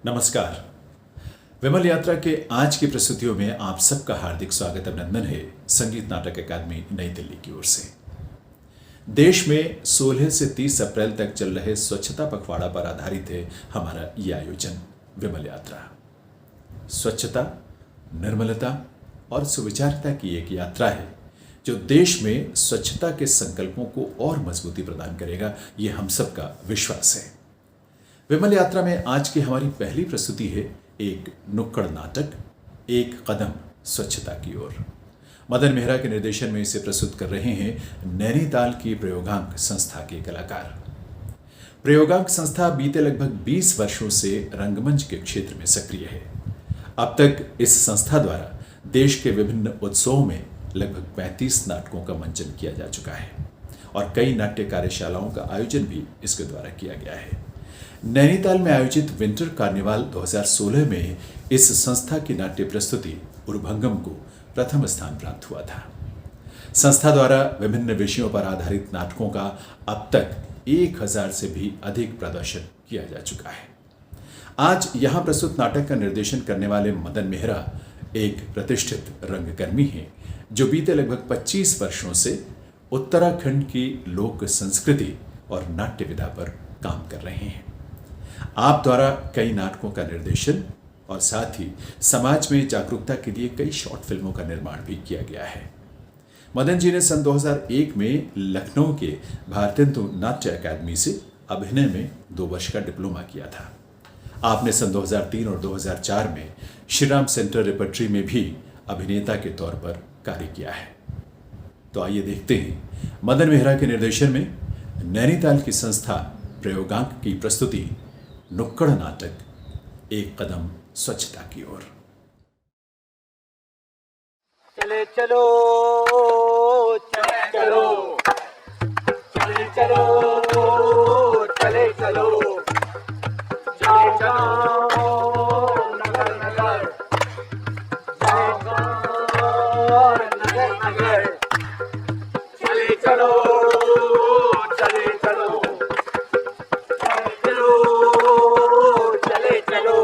नमस्कार। विमल यात्रा के आज की प्रस्तुतियों में आप सबका हार्दिक स्वागत अभिनंदन है संगीत नाटक अकादमी नई दिल्ली की ओर से। देश में 16 से 30 अप्रैल तक चल रहे स्वच्छता पखवाड़ा पर आधारित है हमारा ये आयोजन विमल यात्रा। स्वच्छता, निर्मलता और सुविचारता की एक यात्रा है जो देश में स्वच्छता के संकल्पों को और मजबूती प्रदान करेगा, ये हम सबका विश्वास है। विमल यात्रा में आज की हमारी पहली प्रस्तुति है एक नुक्कड़ नाटक, एक कदम स्वच्छता की ओर। मदन मेहरा के निर्देशन में इसे प्रस्तुत कर रहे हैं नैनीताल की प्रयोगांक संस्था के कलाकार। प्रयोगांक संस्था बीते लगभग 20 वर्षों से रंगमंच के क्षेत्र में सक्रिय है। अब तक इस संस्था द्वारा देश के विभिन्न उत्सवों में लगभग 35 नाटकों का मंचन किया जा चुका है और कई नाट्य कार्यशालाओं का आयोजन भी इसके द्वारा किया गया है। नैनीताल में आयोजित विंटर कार्निवाल 2016 में इस संस्था की नाट्य प्रस्तुति उर्भंगम को प्रथम स्थान प्राप्त हुआ था। संस्था द्वारा विभिन्न विषयों पर आधारित नाटकों का अब तक 1000 से भी अधिक प्रदर्शन किया जा चुका है। आज यहां प्रस्तुत नाटक का निर्देशन करने वाले मदन मेहरा एक प्रतिष्ठित रंगकर्मी हैं जो बीते लगभग 25 वर्षों से उत्तराखंड की लोक संस्कृति और नाट्य विधा पर काम कर रहे हैं। आप द्वारा कई नाटकों का निर्देशन और साथ ही समाज में जागरूकता के लिए कई शॉर्ट फिल्मों का निर्माण भी किया गया है। मदन जी ने सन 2001 में लखनऊ के भारतेंदु नाट्य अकादमी से अभिनय में 2 वर्ष का डिप्लोमा किया था। आपने सन 2003 और 2004 में श्रीराम सेंटर रेपर्टरी में भी अभिनेता के तौर पर कार्य किया है। तो आइए देखते हैं मदन मेहरा के निर्देशन में नैनीताल की संस्था प्रयोगांक की प्रस्तुति नुक्कड़ नाटक एक कदम स्वच्छता की ओर। चले चलो चले चलो चले चलो चले चलो चले चलो नगर नगर नगर नगर चले चलो चले चलो चले चलो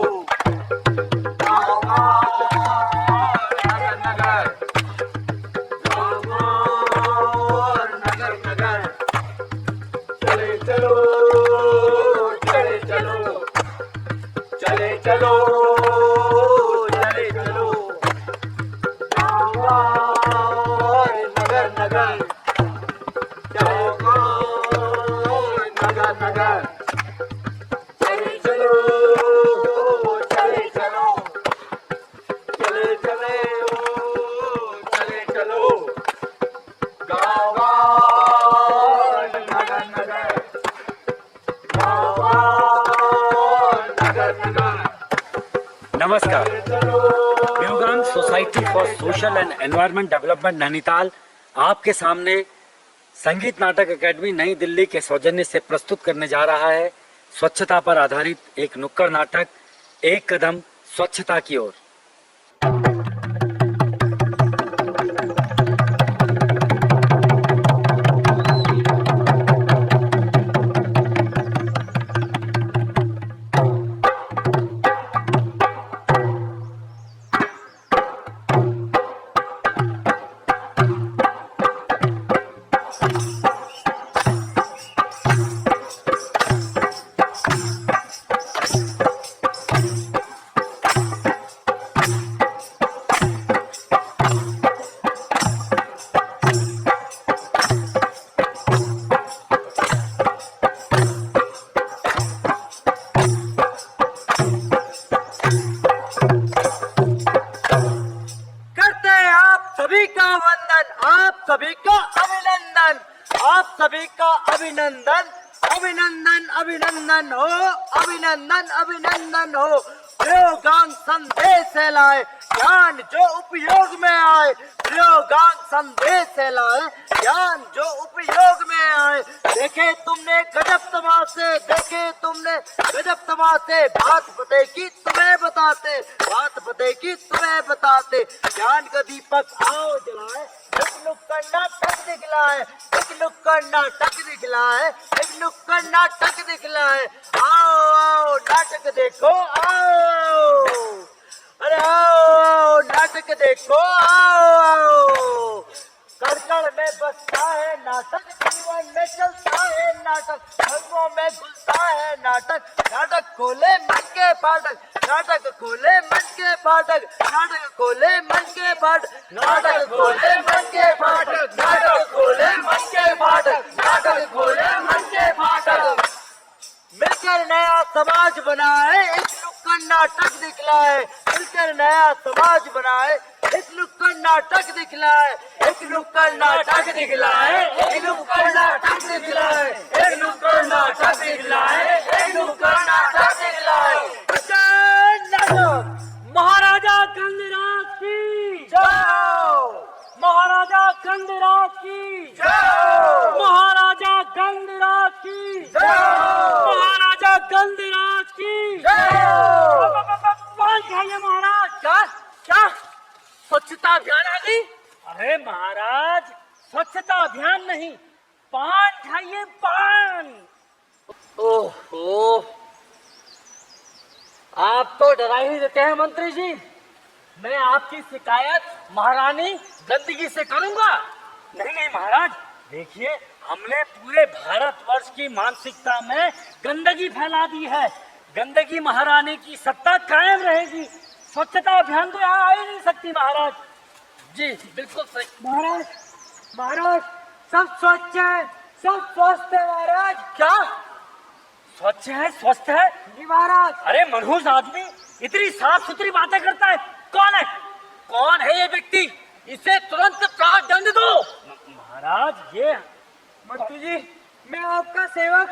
नमस्कार। Prayogank society for social and environment development Nainital आपके सामने संगीत नाटक अकादमी नई दिल्ली के सौजन्य से प्रस्तुत करने जा रहा है स्वच्छता पर आधारित एक नुक्कड़ नाटक एक कदम स्वच्छता की ओर। सभी का अभिनंदन, आप सभी का अभिनंदन, अभिनंदन अभिनंदन हो, अभिनंदन अभिनंदन हो। प्रयोगांक संदेश लाए ज्ञान जो उपयोग में आए, प्रयोगांक संदेश लाए ज्ञान जो उपयोग में आए। देखे तुमने गजब तमाशे, देखे तुमने गजब तमाशे, बात पते की तुम्हें बताते, बात पते की तुम्हें बताते। ज्ञान का दीपक आओ जलाए, एक नुक्कड़ नाटक दिखलाए, एक नुक्कड़ नाटक दिखलाए, एक नुक्कड़ नाटक दिखलाए। आओ आओ नाटक देखो आओ, अरे आओ नाटक देखो आओ। कड़कड़ में बसता है नाटक, जीवन में चलता है नाटक, फिल्मों में घुलता है नाटक। नाटक खोले मन के फाटक, नाटक खोले मन के फाटक, नाटक खोले मन के फाटक, नाटक खोले मन के फाटक, नाटक खोले मन के फाटक, नाटक खोले मन के फाटक। मिलकर नया समाज बनाए, एक नुक्कड़ नाटक दिखलाए, मिलकर नया समाज बनाए, एक नुक्कड़ नाटक दिखलाए, एक नुक्कड़ नाटक दिखलाए, एक नुक्कड़ नाटक दिखलाए, एक नुक्कड़ नाटक दिखलाए, एक नुक्कड़ नाटक दिखलाए। महाराजा कंदराज की जाओ, महाराजा कंदराज की जाओ, महाराजा कंदराज की जाओ, महाराजा कंदराज की जाओ। पान खाइए महाराज। क्या क्या स्वच्छता अभियान आ गई? अरे महाराज, स्वच्छता अभियान नहीं, पान खाइए पान। ओहो, आप तो डरा ही देते हैं मंत्री जी। मैं आपकी शिकायत महारानी गंदगी से करूंगा। नहीं नहीं महाराज, देखिए हमने पूरे भारतवर्ष की मानसिकता में गंदगी फैला दी है। गंदगी महारानी की सत्ता कायम रहेगी, स्वच्छता अभियान तो यहाँ आ ही नहीं सकती महाराज। जी बिल्कुल सही। महाराज महाराज, सब स्वच्छ है, सब स्वस्थ है महाराज। क्या स्वच्छ है, स्वस्थ है जी महाराज? अरे मनहूस आदमी इतनी साफ सुथरी बातें करता है, कौन है? कौन है ये व्यक्ति? इसे तुरंत प्राण दंड दो। महाराज ये मंत्री जी, मैं आपका सेवक,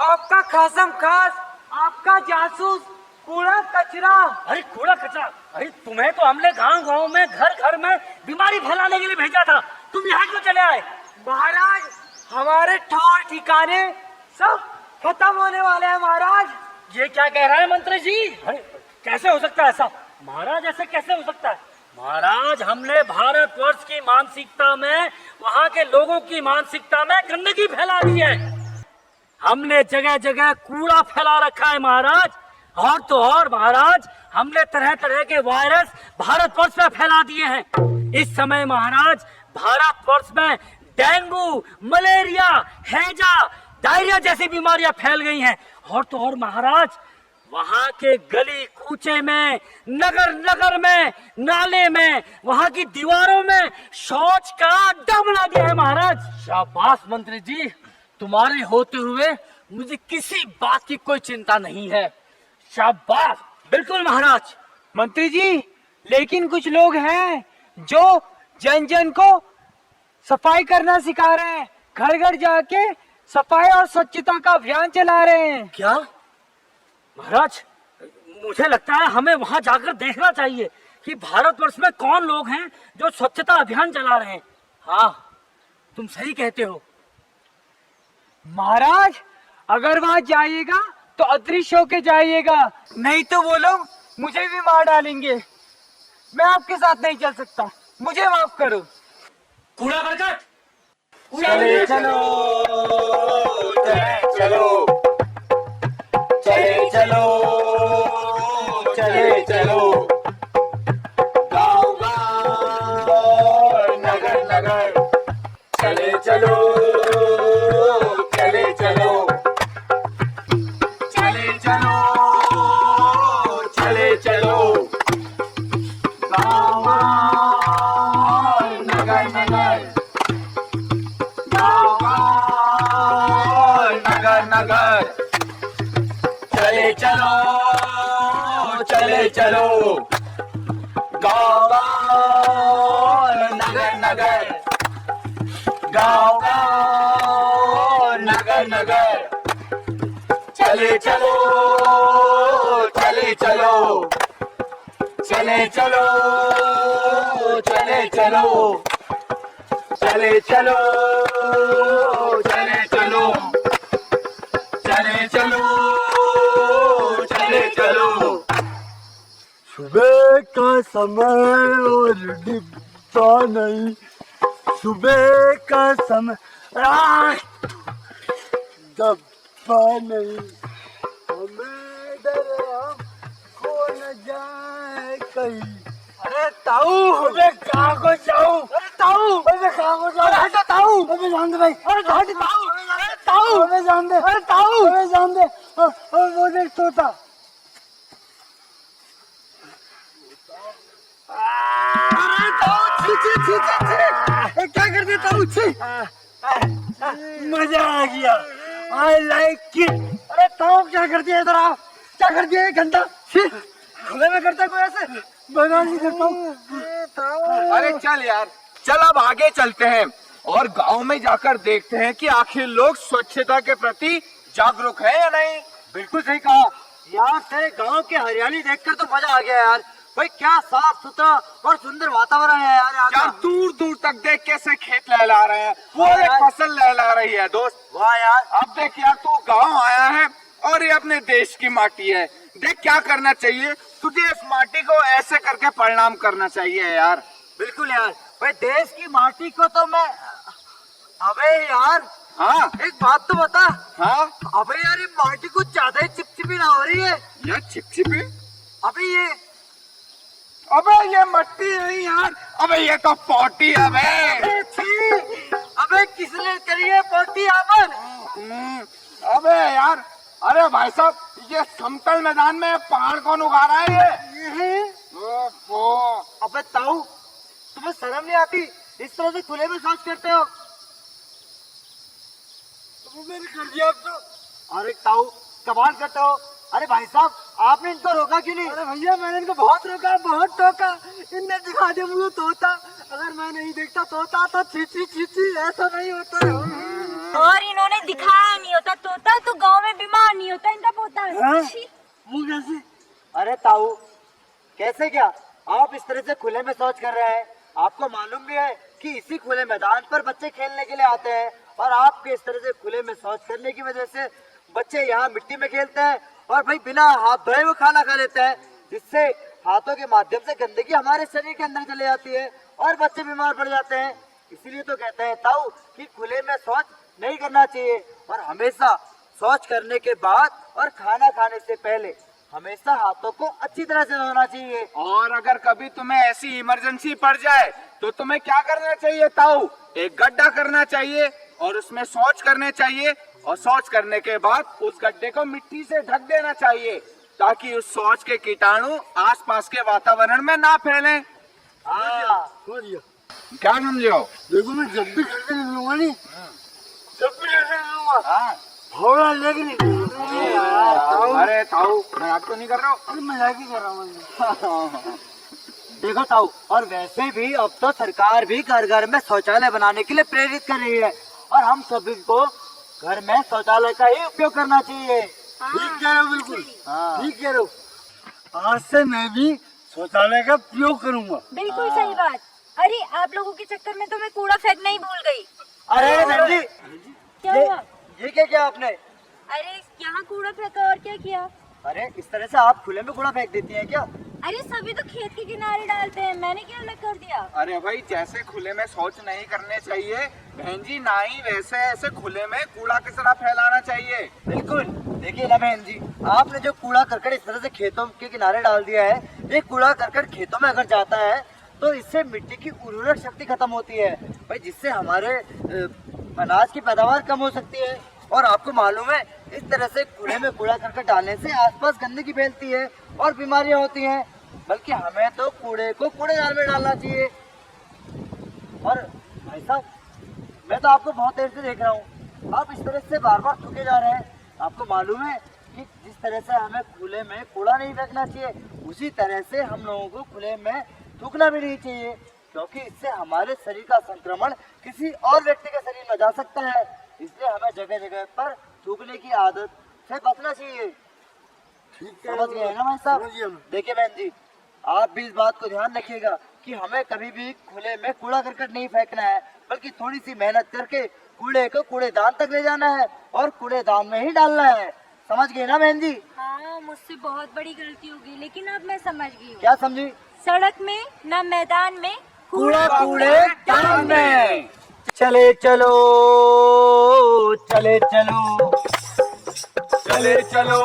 आपका खासम खास, आपका जासूस, कूड़ा कचरा। अरे कूड़ा कचरा, अरे तुम्हें तो हमने गांव गांव में घर घर में बीमारी फैलाने के लिए भेजा था, तुम यहाँ क्यों चले आए? महाराज, हमारे ठौर ठिकाने सब खत्म होने वाले हैं महाराज। ये क्या कह रहा है मंत्री जी? अरे कैसे हो सकता है ऐसा? महाराज ऐसे कैसे हो सकता है? महाराज, हमने भारतवर्ष की मानसिकता में, वहाँ के लोगों की मानसिकता में गंदगी फैला दी है। हमने जगह जगह कूड़ा फैला रखा है महाराज, और तो और महाराज, हमने तरह तरह के वायरस भारतवर्ष में फैला दिए हैं। इस समय महाराज भारतवर्ष में डेंगू, मलेरिया, हैजा, डायरिया जैसी बीमारियां फैल गई हैं। और तो और महाराज, वहाँ के गली कूचे में, नगर नगर में, नाले में, वहाँ की दीवारों में शौच का अड्डा बना दिया है महाराज। शाबाश मंत्री जी, तुम्हारे होते हुए मुझे किसी बात की कोई चिंता नहीं है। शाबाश, बिल्कुल महाराज। मंत्री जी, लेकिन कुछ लोग हैं जो जन जन को सफाई करना सिखा रहे हैं, घर घर जाके सफाई और स्वच्छता का अभियान चला रहे हैं। क्या महाराज, मुझे लगता है हमें वहां जाकर देखना चाहिए कि भारतवर्ष में कौन लोग हैं जो स्वच्छता अभियान चला रहे हैं। हाँ, तुम सही कहते हो महाराज। अगर वहां जाइएगा तो अदृश्य होके जाइएगा, नहीं तो वो लोग मुझे भी मार डालेंगे। मैं आपके साथ नहीं चल सकता, मुझे माफ करो। कूड़ा करकट, चले चलो, चले चलो, चले चलो, चले चलो, गाँव गाँव, नगर नगर, चले चलो, चले चलो, चले चलो, चले चलो, गाँव गाँव, नगर नगर, गाँव गाँव, नगर नगर, चले चलो, चले चलो, गाँव गाँव, नगर नगर, गाँव गाँव, नगर नगर, चले चलो, चले चलो, चले चलो, चले चलो, चले चलो, चले चलो, चले चलो, चले चलो। सुबह का समय और डिब्बा नहीं, सुबह का समय दबा नहीं हमें डर खो न जाए कहीं। अरे ताऊ मैं कहाँ को जाऊँ? अरे ताऊ मैं कहाँ को जाऊँ? अरे हटो ताऊ, अबे जान दे भाई। अरे हट ताऊ, अरे ताऊ अबे जान दे। अरे ताऊ अबे जान दे। और वो देख तोता। अरे ताऊ छी छी छी छी छी, क्या कर दे ताऊ छी। मजा आ गया, आई लाइक इट। अरे ताऊ क्या कर दिया इधर आओ, क्या कर दिया ये घंटा छी, खुले में करता कोई ऐसे बना नहीं करता हूँ। अरे चल यार, चल अब आगे चलते हैं और गांव में जाकर देखते हैं कि आखिर लोग स्वच्छता के प्रति जागरूक है या नहीं। बिल्कुल सही कहा यार, तेरे गांव की हरियाली देखकर तो मजा आ गया यार। भाई क्या साफ सुथरा और सुंदर वातावरण है यार यहाँ यार का। दूर दूर तक देख कैसे खेत लहला रहे हैं, पूरे फसल लहला रही है दोस्त। वाह यार। अब देख यार, तू गांव आया है और ये अपने देश की माटी है। देख क्या करना चाहिए तुझे, इस माटी को ऐसे करके प्रणाम करना चाहिए यार। बिल्कुल यार, भाई देश की माटी को तो मैं, अबे यार हाँ एक बात तो बता। हाँ, अबे यार ये माटी कुछ ज्यादा ही चिपचिपी ना हो रही है। यार चिपचिपी, अबे ये मट्टी नहीं यार, अबे ये तो पोटी है बे। छी, अबे किसने करी है पोटी यहाँ पर? अबे यार, अरे भाई साहब, ये समतल मैदान में पहाड़ कौन उगा रहा है ये? ओफो। अबे ताऊ तुम्हें शर्म नहीं आती, इस तरह से खुले में शौच करते हो? मैंने कर दिया अब तो। अरे ताऊ कमाल करते हो। अरे भाई साहब आपने इनको रोका क्यों नहीं? अरे भैया मैंने इनको बहुत रोका, बहुत टोका, इनने दिखा दिया मुझे तोता। अगर मैं नहीं देखता तोता तो छी छी ऐसा नहीं होता है। और इन्होंने दिखाया नहीं होता तोता तो गांव में बीमार नहीं होता इनका पोता। हाँ? छी। मुँह कैसे? अरे ताऊ कैसे क्या आप इस तरह से खुले में शौच कर रहे हैं? आपको मालूम भी है कि इसी खुले मैदान पर बच्चे खेलने के लिए आते हैं, और आपके इस तरह से खुले में शौच करने की वजह से बच्चे यहाँ मिट्टी में खेलते हैं और भाई बिना हाथ धोए वो खाना खा लेते हैं, जिससे हाथों के माध्यम से गंदगी हमारे शरीर के अंदर चले जाती है और बच्चे बीमार पड़ जाते हैं। इसीलिए तो कहते हैं ताऊ कि खुले में शौच नहीं करना चाहिए, और हमेशा शौच करने के बाद और खाना खाने से पहले हमेशा हाथों को अच्छी तरह से धोना चाहिए। और अगर कभी तुम्हें ऐसी इमरजेंसी पड़ जाए तो तुम्हें क्या करना चाहिए ताऊ? एक गड्ढा करना चाहिए और उसमें शौच करने चाहिए, और शौच करने के बाद उस गड्ढे को मिट्टी से ढक देना चाहिए ताकि उस शौच के कीटाणु आसपास के वातावरण में ना फैलें। क्या समझो? देखो मैं जब भी करके निकलूंगा नहीं, जब भी करके निकलूंगा भौरा लेके अरे ताऊ मजाक तो नहीं कर रहा हूँ? मजाक ही कर रहा हूँ। देखो ताऊ, और वैसे भी अब तो सरकार भी घर घर में शौचालय बनाने के लिए प्रेरित कर रही है, और हम सभी को घर में शौचालय का ही उपयोग करना चाहिए। ठीक कह रहे हो, बिल्कुल ठीक कह रहे हो। आज से मैं भी शौचालय का उपयोग करूंगा। बिल्कुल सही बात। अरे आप लोगों के चक्कर में तो मैं कूड़ा फेंकना ही भूल गई। अरे बहन जी, क्या हुआ? ये क्या किया आपने? अरे यहाँ कूड़ा फेंका और क्या किया? अरे इस तरह से आप खुले में कूड़ा फेंक देती हैं क्या? अरे सभी तो खेत के किनारे डालते हैं, मैंने क्या अलग कर दिया? अरे भाई, जैसे खुले में शौच नहीं करने चाहिए बहन जी, ना ही वैसे ऐसे खुले में कूड़ा कचरा फैलाना चाहिए। बिल्कुल। देखिए ना बहन जी, आपने जो कूड़ा करकट इस तरह से खेतों के किनारे डाल दिया है, ये कूड़ा करकट खेतों में अगर जाता है तो इससे मिट्टी की उर्वरक शक्ति खत्म होती है भाई, जिससे हमारे अनाज की पैदावार कम हो सकती है। और आपको मालूम है इस तरह से कूड़े में कूड़ा करकट डालने से आसपास गंदगी फैलती है और बीमारियां होती हैं, बल्कि हमें तो कूड़े को कूड़ेदान में डालना चाहिए। और भाई साहब, मैं तो आपको बहुत देर से देख रहा हूँ, आप इस तरह से बार बार थूके जा रहे हैं। आपको मालूम है कि जिस तरह से हमें खुले में कूड़ा नहीं फेंकना चाहिए, उसी तरह से हम लोगों को खुले में थूकना भी नहीं चाहिए, क्योंकि इससे हमारे शरीर का संक्रमण किसी और व्यक्ति के शरीर में जा सकता है। इसलिए हमें जगह जगह पर थूकने की आदत से बचना चाहिए। समझ गए हैं ना भाई साहब? देखिए बहन जी, आप भी इस बात को ध्यान रखिएगा कि हमें कभी भी खुले में कूड़ा करकट नहीं फेंकना है, बल्कि थोड़ी सी मेहनत करके कूड़े को कूड़ेदान तक ले जाना है और कूड़ेदान में ही डालना है। समझ गए ना बहन जी? हाँ, मुझसे बहुत बड़ी गलती होगी, लेकिन अब मैं समझ गई हूँ। क्या समझी? सड़क में ना मैदान में कूड़ा कूड़े दान में। चले चलो चले चलो चले चलो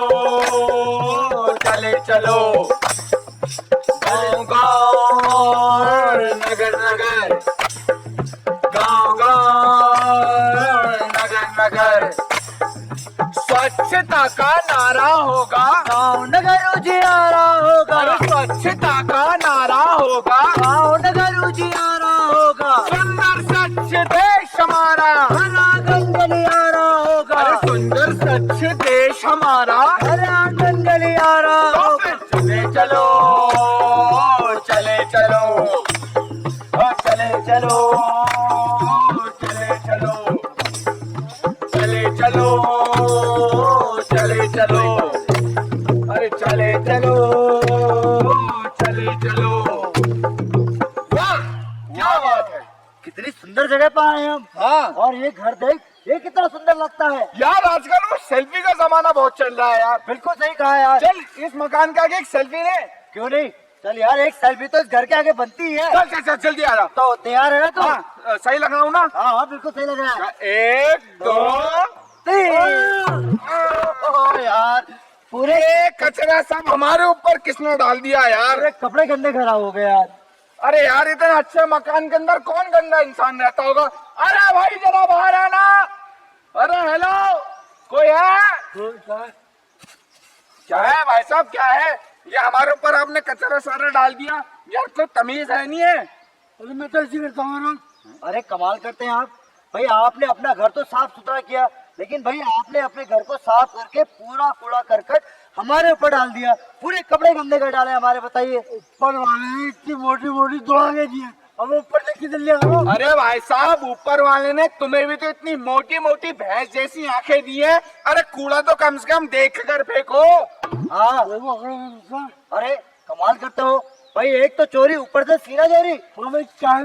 चले चलो, गाँव गाँव नगर नगर, गाँव गाँव नगर नगर, स्वच्छता का नारा होगा, गाँव नगर उजियारा होगा, अरे स्वच्छता का नारा होगा, गाँव नगर उजियारा होगा, सुंदर स्वच्छ देश हमारा, हर आंगन गलियारा होगा, अरे सुंदर स्वच्छ देश हमारा, हर आंगन गलियारा तो होगा। फिर चले चलो चले चलो, ओ चले चलो चले चलो, चले चलो चले चलो, अरे चले चलो चले चलो। वाह क्या बात है, कितनी सुंदर जगह पर आए हम। हाँ और ये घर देख, ये कितना सुंदर लगता है। यार आजकल वो सेल्फी का जमाना बहुत चल रहा है यार। बिल्कुल सही कहा यार। चल इस मकान के आगे एक सेल्फी ले। क्यों नहीं, चल यार, एक सेल्फी तो इस घर के आगे बनती है। चल चल चल जल्दी आ रहा। तो तैयार है तो? हाँ सही लग रहा हूँ ना? हाँ हाँ बिल्कुल सही लग रहा है। 1 2 तीन। ओ यार, पूरे ये कचरा सब हमारे ऊपर किसने डाल दिया यार? पूरे कपड़े गंदे खराब हो गए यार। अरे यार इतने अच्छे मकान के अंदर कौन गंदा इंसान रहता होगा? अरे भाई जरा बाहर आना। अरे हेलो, कोई है? क्या है भाई साहब, क्या है ये? हमारे ऊपर आपने कचरा सारा डाल दिया यार, कोई तमीज है नहीं है? अरे मैं तो ऐसे करता हूँ। अरे कमाल करते हैं आप भाई, आपने अपना घर तो साफ सुथरा किया, लेकिन भाई आपने अपने घर को साफ करके पूरा कूड़ा करकट हमारे ऊपर डाल दिया। पूरे कपड़े गंदे कर डाले हमारे। बताइए, ऊपर वाले ने इतनी मोटी मोटी दुआएं दी, अब ऊपर से किधर ले आओ? अरे भाई साहब, ऊपर वाले ने तुम्हें भी तो इतनी मोटी मोटी भैंस जैसी आंखें दी है। अरे कूड़ा तो कम से कम देख कर फेंको। हाँ, अरे कमाल करते हो भाई, एक तो चोरी, ऊपर से सीना चोरी। अरे क्या है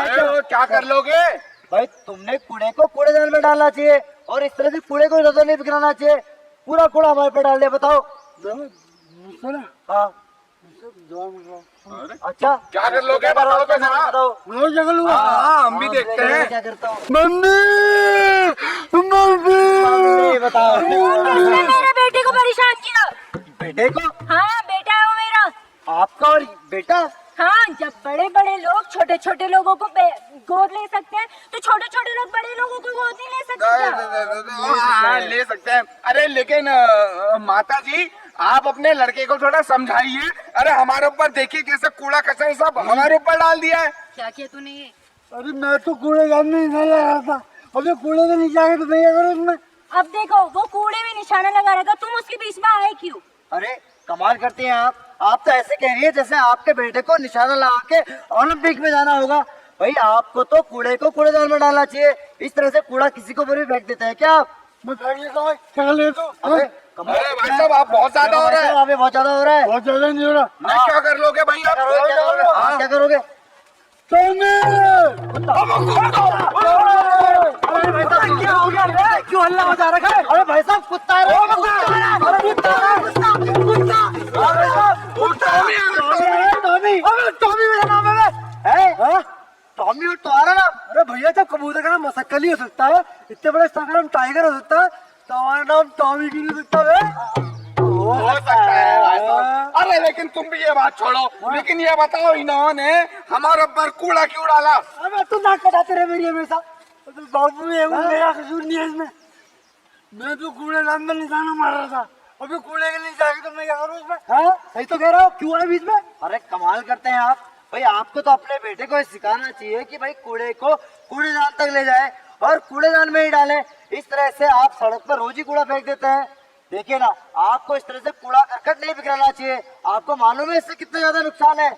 अरे वो क्या कर लोगे? भाई, तुमने कूड़े को कूड़ेदान में डालना चाहिए और इस तरह से कूड़े को इधर नहीं बिखराना चाहिए। पूरा कूड़ा हमारे पे डाल दिया। बताओ। हाँ अच्छा, क्या कर लोगे बताओ तो जरा। बताओ। हाँ हम भी देखते हैं। क्या करता हूँ। बताओ। उसने मेरे बेटे को परेशान किया। बेटे को? हाँ, बेटा है वो मेरा। आपका और बेटा? हाँ, जब बड़े बड़े लोग छोटे छोटे लोगों को गोद ले सकते हैं, तो छोटे छोटे लोग बड़े लोगों को गोद नहीं ले सकते क्या? हाँ ले सकते हैं। अरे लेकिन माता जी, आप अपने लड़के को थोड़ा समझाइए। अरे हमारे ऊपर देखिए कैसे कूड़ा कचरा सब हमारे ऊपर डाल दिया है। क्या किया तूने ये? अरे मैं तो कूड़ेदान में निशाना लगा था, अबे कूड़े में नीचे आके तो मैं क्या करूँ उसमें? अब देखो, वो कूड़े में निशाना लगा रहा था, तुम उसके बीच में आए क्यों? अरे कमाल करती हैं आप तो ऐसे कह रही है जैसे आपके बेटे को निशाना लगा के ओलंपिक में जाना होगा। भाई आपको तो कूड़े को कूड़ेदान में डालना चाहिए। इस तरह से कूड़ा किसी को भी फेंक देते हैं क्या आप? मैं फेंक देता हूँ। अरे भाई साहब, आप बहुत ज्यादा हो रहा है। अभी बहुत ज्यादा हो रहा है। बहुत ज्यादा नहीं हो रहा। मैं क्या कर लोगे भाई आप? हाँ, क्या करोगे? क्या हो गया? क्यों हल्ला मचा रखा है? अरे भाई साहब, कुत्ता है। टॉमी मेरा नाम है। टॉमी और तुम्हारा नाम? अरे भैया, जब कबूतर का नाम मसक्कली हो सकता है, इतने बड़े का नाम टाइगर हो सकता है, तो हमारा नाम टॉमी क्यों नहीं सकता है? हो सकता है भाई साहब। अरे लेकिन तुम भी ये बात छोड़ो, लेकिन ये बताओ, इन्होंने हमारे ऊपर कूड़ा क्यों डाला? अबे तू नाक कटाते रहे मेरी हमेशा। बाबू, मेरा कसूर नहीं है इसमें। मैं तो कूड़ेदान में निशाना मार रहा था, अभी कूड़े के नीचे आके तो मैं क्या करूँ इसमें? हाँ सही तो कह रहा हूँ। क्यों है बीच में? अरे कमाल करते हैं आप भाई, आपको तो अपने बेटे को सिखाना चाहिए कि भाई कूड़े को कूड़ेदान तक ले जाए और कूड़ेदान में ही डालें। इस तरह से आप सड़क पर रोज ही कूड़ा फेंक देते हैं। देखिए ना, आपको इस तरह से कूड़ा करकट नहीं बिखराना चाहिए। आपको मालूम है इससे कितना ज्यादा नुकसान है?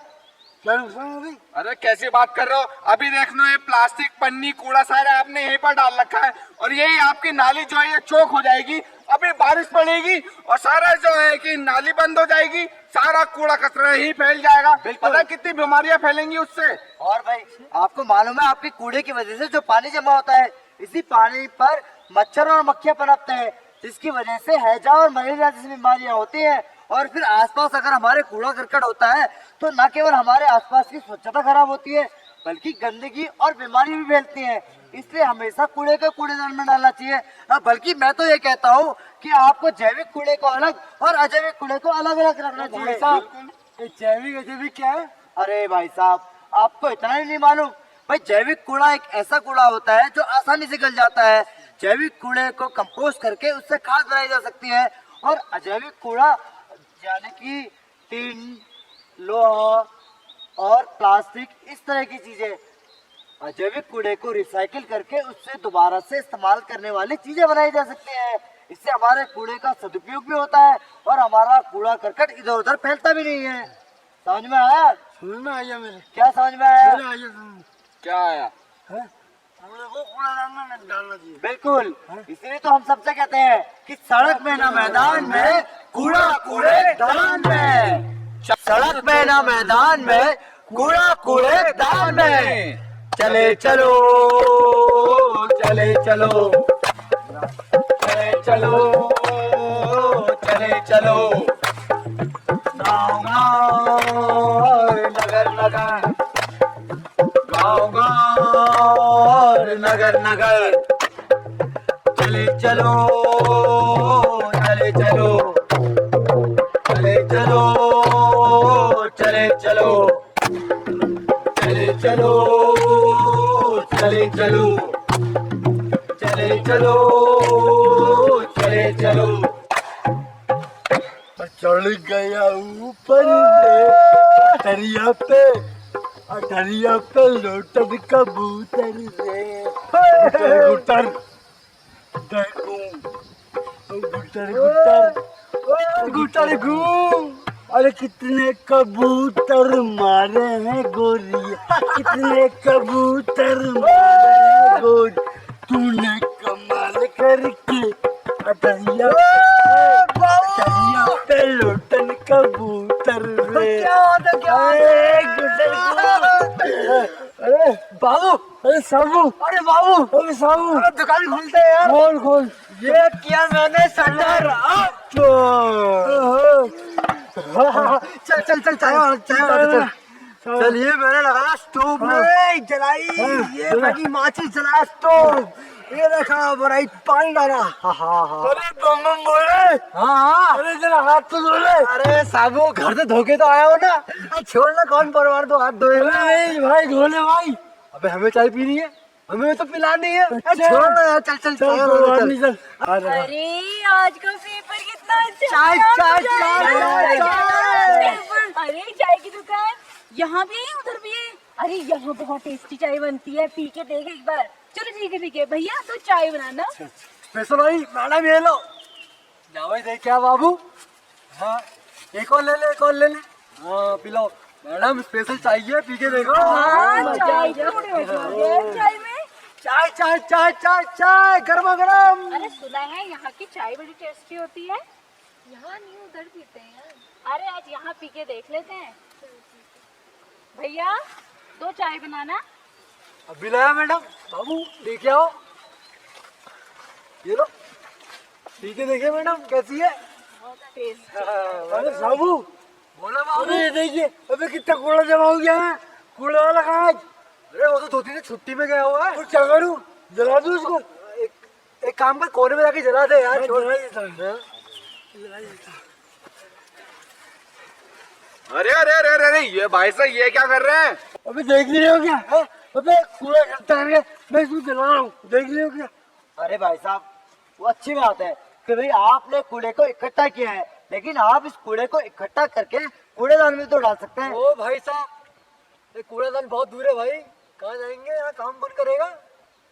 क्या नुकसान है भाई? अरे कैसी बात कर रहे हो? अभी देख लो, ये प्लास्टिक पन्नी कूड़ा सारा आपने यहीं पर डाल रखा है, और यही आपकी नाली जो है ये चौक हो जाएगी। अभी बारिश पड़ेगी और सारा जो है कि नाली बंद हो जाएगी, सारा कूड़ा कचरा ही फैल जाएगा। पता है कितनी बीमारियां फैलेंगी उससे। और भाई आपको मालूम है, आपके कूड़े की वजह से जो पानी जमा होता है, इसी पानी पर मच्छर और मक्खियां पनपते हैं, जिसकी वजह से हैजा और मलेरिया जैसी बीमारियां होती हैं। और फिर आसपास अगर हमारे कूड़ा करकट होता है तो न केवल हमारे आसपास की स्वच्छता खराब होती है बल्कि गंदगी और बीमारी भी फैलती है। इसलिए हमेशा कूड़े को कूड़ेदान में डालना चाहिए। बल्कि मैं तो ये कहता हूँ कि आपको जैविक कूड़े को अलग और अजैविक कूड़े को अलग अलग रखना चाहिए। जैविक अजैविक क्या है? अरे भाई साहब, आपको इतना ही नहीं मालूम? भाई जैविक कूड़ा एक ऐसा कूड़ा होता है जो आसानी से गल जाता है। जैविक कूड़े को कंपोस्ट करके उससे खाद बनाई जा सकती है। और अजैविक कूड़ा यानी कि टिन, लोहा और प्लास्टिक, इस तरह की चीजें। अजैविक कूड़े को रिसाइकिल करके उससे दोबारा से इस्तेमाल करने वाली चीजें बनाई जा सकती हैं। इससे हमारे कूड़े का सदुपयोग भी होता है और हमारा कूड़ा करकट इधर उधर फैलता भी नहीं है। समझ में आया? समझ में आया मेरे। क्या समझ में आया? क्या आया? हमको कूड़ेदान में डालना चाहिए। बिल्कुल, इसीलिए तो हम सबसे कहते हैं कि सड़क में ना मैदान में, कूड़ा कूड़ेदान में। सड़क में ना मैदान में, कूड़ा कूड़ेदान में। चले चलो, चले चलो, चले चलो, चले चलो, गाँव गाँव नगर नगर, गाँव गाँव नगर नगर, चले चलो, चले चलो, चले चलो, चले चलो, चले चलो, चले चलो, चले चलो, चले चलो। चढ़ गया ऊपर अटरिया पे, अटरिया पे लोटन कबूतर रे। गुटर देखूं, गुटर गुटर, गुटर घूम। अरे कितने कबूतर मारे हैं गोरिया, कितने कबूतर मारे हैं गोरी। तूने कमाल करके अटरिया पे लोटन कबूतर रे। अरे बाबू, अरे साबू, अरे बाबू, अरे साबू, दुकान खोलते हैं यार। खोल खोल। ये किया मैंने सटर। चल चल चल, चाय चल। चल, ये मैंने लगाया स्टोव में, जलाई। ये मैंने माचिस जलाया स्टोव। ये देखा बराई पानी डाला। अरे बम बम बोले। हाँ, अरे जरा हाथ तो धो ले। अरे साबू, घर से धोके तो आया हो ना। छोड़ ना, कौन परिवार तो हाथ धोएगा। नहीं भाई, धो ले भाई। अबे हमें चाय पीनी है, हमें तो पिलानी है। छोड़ ना यार, चल चल चल। अरे आज का पेपर कितना अच्छा चाय, है। चाय, चाय, चाय। अरे चाय की दुकान यहाँ भी है, उधर भी है। अरे यहाँ बहुत टेस्टी चाय बनती है, पी के देख एक बार। चलो ठीक है भैया, तो चाय बनाना। स्पेशल भाई, मैडम ये लो। जाओ भाई, देख क्या बाबू। हाँ, एक और ले ले, एक और ले ले। हाँ, पी लो मैडम, स्पेशल चाहिए, पी के देखो। हाँ, चाय चाय में चाय चाय चाय चाय चाय गर्मा गर्म। अरे सुना है यहाँ की चाय बड़ी टेस्टी होती है। यहाँ नहीं, उधर पीते हैं। अरे आज यहाँ पी के देख लेते हैं। भैया 2 चाय बनाना। अभी लाया मैडम। बाबू लेके आओ, ये लो, पी के देखिए मैडम कैसी है। बहुत टेस्टी। अरे बाबू, बोला बाबू। अरे देखिए, अबे कितना कूड़ा जमा हो गया है। कूड़ा वाला कहाँ है? अरे वो तो 2 दिन छुट्टी में गया हुआ है। क्या करूँ, जला दूँ उसको? एक काम कर, कोने में जाके जला दे यार। अरे अरे अरे अरे अरे, ये भाई साहब ये क्या कर रहे हैं? अबे देख नहीं रहे हो क्या? हाँ? अबे कूड़ा इकट्ठा करके मैं इसको जला रहा हूँ, देख नहीं रहे हो क्या? अरे भाई साहब, वो अच्छी बात है कि भाई आपने कूड़े को इकट्ठा किया है, लेकिन आप इस कूड़े को इकट्ठा करके कूड़ेदान में तो डाल सकते हैं। ओ भाई साहब, ये कूड़ेदान बहुत दूर है भाई, कहाँ जाएंगे? यहाँ काम कौन करेगा?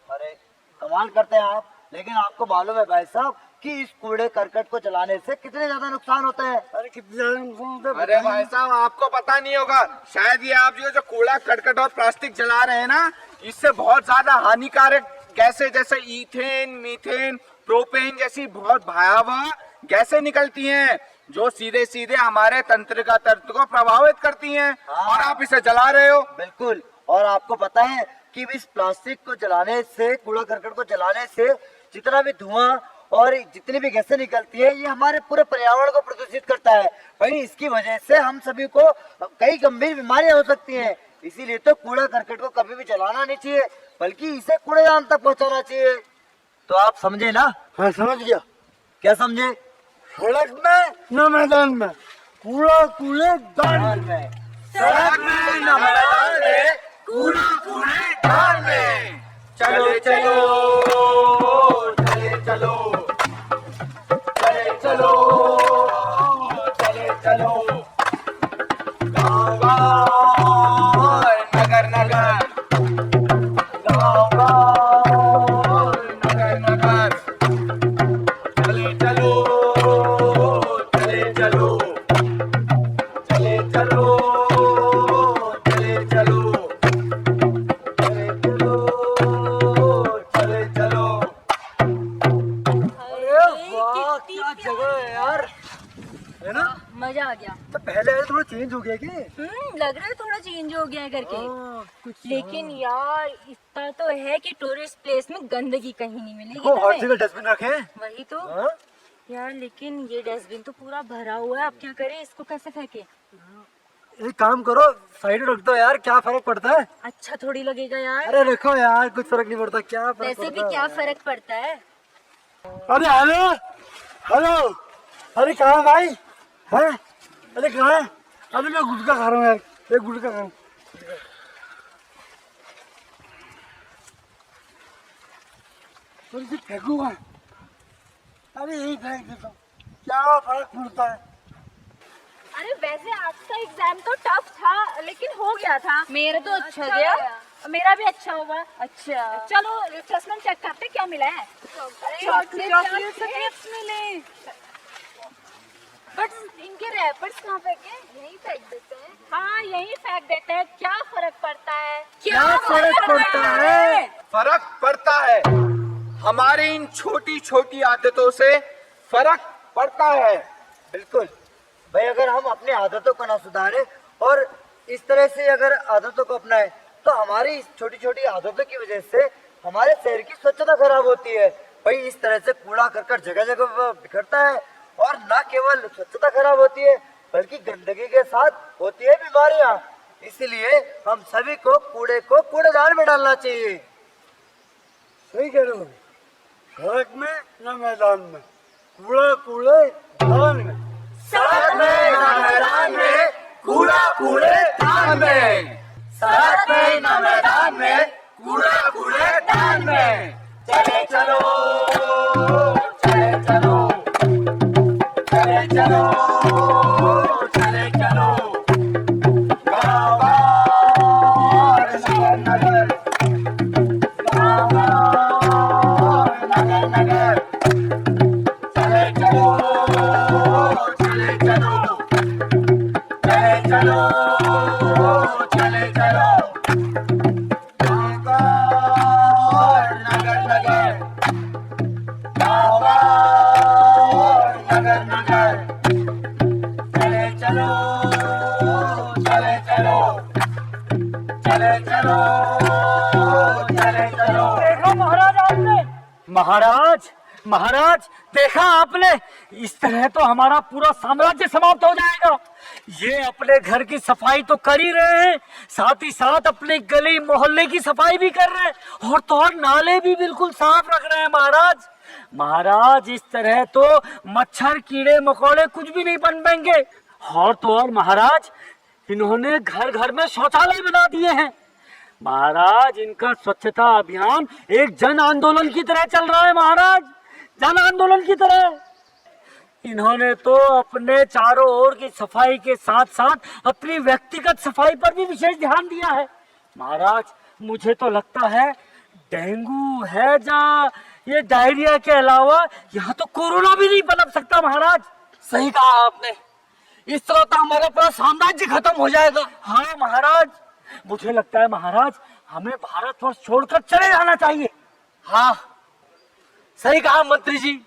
अरे कमाल करते हैं आप, लेकिन आपको मालूम है भाई साहब कि इस कूड़े करकट को जलाने से कितने ज्यादा नुकसान होते हैं। अरे कितने ज्यादा नुकसान होता है? अरे भाई साहब, आपको पता नहीं होगा शायद, ये आप जो कूड़ा करकट और प्लास्टिक जला रहे हैं ना, इससे बहुत ज्यादा हानिकारक गैसें जैसे ईथेन, मीथेन, प्रोपेन जैसी बहुत भयावह गैसें निकलती हैं जो सीधे सीधे हमारे तंत्रिका तंत्र को प्रभावित करती हैं। और आप इसे जला रहे हो। बिल्कुल, और आपको पता है कि इस प्लास्टिक को जलाने से, कूड़ा करकट को जलाने से जितना भी धुआं और जितनी भी गैसें निकलती है ये हमारे पूरे पर्यावरण को प्रदूषित करता है। भाई इसकी वजह से हम सभी को कई गंभीर बीमारियां हो सकती हैं। इसीलिए तो कूड़ा करकट को कभी भी जलाना नहीं चाहिए, बल्कि इसे कूड़ेदान तक पहुंचाना चाहिए। तो आप समझे ना? हाँ समझ गया। क्या समझे? सड़क में न मैदान में, कूड़ा कूड़ेदान में। सड़क में न मैदान में, कूड़ा कूड़ेदान में। चलो चलो चले चलो चले चलो चले चलो, गाँव गाँव नगर नगर, गाँव गाँव नगर नगर, चले चलो चले चलो चले चलो चले चलो चले चलो चले चलो। वाह क्या जगह है यार, है ना? मजा आ गया। तो पहले थोड़ा चेंज हो गया कि? लग रहा है थोड़ा चेंज हो गया है करके। कुछ लेकिन यार इतना तो है कि टूरिस्ट प्लेस में गंदगी कहीं नहीं मिलेगी को हर तुम्हें। जगह डस्टबिन रखे हैं। वही तो हाँ? यार, लेकिन ये डस्टबिन तो पूरा भरा हुआ है, अब क्या करें, इसको कैसे फेंके? एक काम करो, साइड में रख दो यार, क्या फर्क पड़ता है? अच्छा थोड़ी लगेगा यार। अरे रखो यार, कुछ फर्क नहीं पड़ता, क्या फर्क वैसे भी पड़ता क्या है? फर्क पड़ता है? अरे हेलो हेलो, अरे कहाँ भाई है? अरे कहाँ है? अरे मैं गुटखा खा रहा हूँ यार, एक गुटखा खा रहा हूँ। तो इसे फेंकूंगा, अरे यही फेंक देता हूँ, क्या फर्क पड़ता है? अरे वैसे आज का एग्जाम तो टफ था, लेकिन हो गया था। मेरा तो अच्छा गया। मेरा भी अच्छा हुआ। अच्छा चलो रिफ्रेशमेंट चेक करते क्या मिला है। चॉकलेट्स मिले, बट इनके रैपर्स कहाँ फेंके? यहीं फेंक देते हैं। हाँ यहीं फेंक देते हैं, क्या फर्क पड़ता है? क्या फर्क पड़ता है? फर्क पड़ता है, हमारी इन छोटी छोटी आदतों से फर्क पड़ता है। बिल्कुल भाई, अगर हम अपनी आदतों को ना सुधारें और इस तरह से अगर आदतों को अपनाएं तो हमारी इस छोटी छोटी आदतों की वजह से हमारे शहर की स्वच्छता खराब होती है। भाई इस तरह से कूड़ा करकट जगह जगह पर बिखरता है और न केवल स्वच्छता खराब होती है बल्कि गंदगी के साथ होती है बीमारियां। इसलिए हम सभी को कूड़े को कूड़ेदान में डालना चाहिए। सही कह रहे हो, सड़क में न मैदान में, कूड़ा कूड़ेदान में। सड़क में न मैदान में, कूड़ा कूड़ेदान में। सड़क में न मैदान में, कूड़ा कूड़ेदान में। चले चलो चले चलो चले चलो चले चलो, गाँव गाँव नगर नगर, गाँव गाँव नगर नगर, चले चलो चले चलो चले चलो चले चलो, गाँव गाँव नगर नगर, गाँव गाँव नगर नगर, चले चलो चले चलो चले चलो चले चलो। देखो महाराज, आपने महाराज महाराज देखा आपने, इस तरह तो हमारा पूरा साम्राज्य समाप्त हो जाएगा। ये अपने घर की सफाई तो कर ही रहे हैं, साथ ही साथ अपने गली मोहल्ले की सफाई भी कर रहे हैं और तो और नाले भी बिल्कुल साफ रख रहे हैं। महाराज महाराज इस तरह तो मच्छर कीड़े मकोड़े कुछ भी नहीं बन पाएंगे। और तो और महाराज इन्होंने घर घर में शौचालय बना दिए हैं। महाराज इनका स्वच्छता अभियान एक जन आंदोलन की तरह चल रहा है। महाराज जन आंदोलन की तरह इन्होंने तो अपने चारों ओर की सफाई के साथ साथ अपनी व्यक्तिगत सफाई पर भी विशेष ध्यान दिया है। महाराज मुझे तो लगता है डेंगू हैजा ये डायरिया के अलावा यहाँ तो कोरोना भी नहीं पनप सकता। महाराज सही कहा आपने, इस तरह तो हमारा पूरा साम्राज्य खत्म हो जाएगा। हाँ महाराज, मुझे लगता है महाराज हमें भारतवर्ष छोड़कर चले जाना चाहिए। हाँ सही कहा मंत्री जी,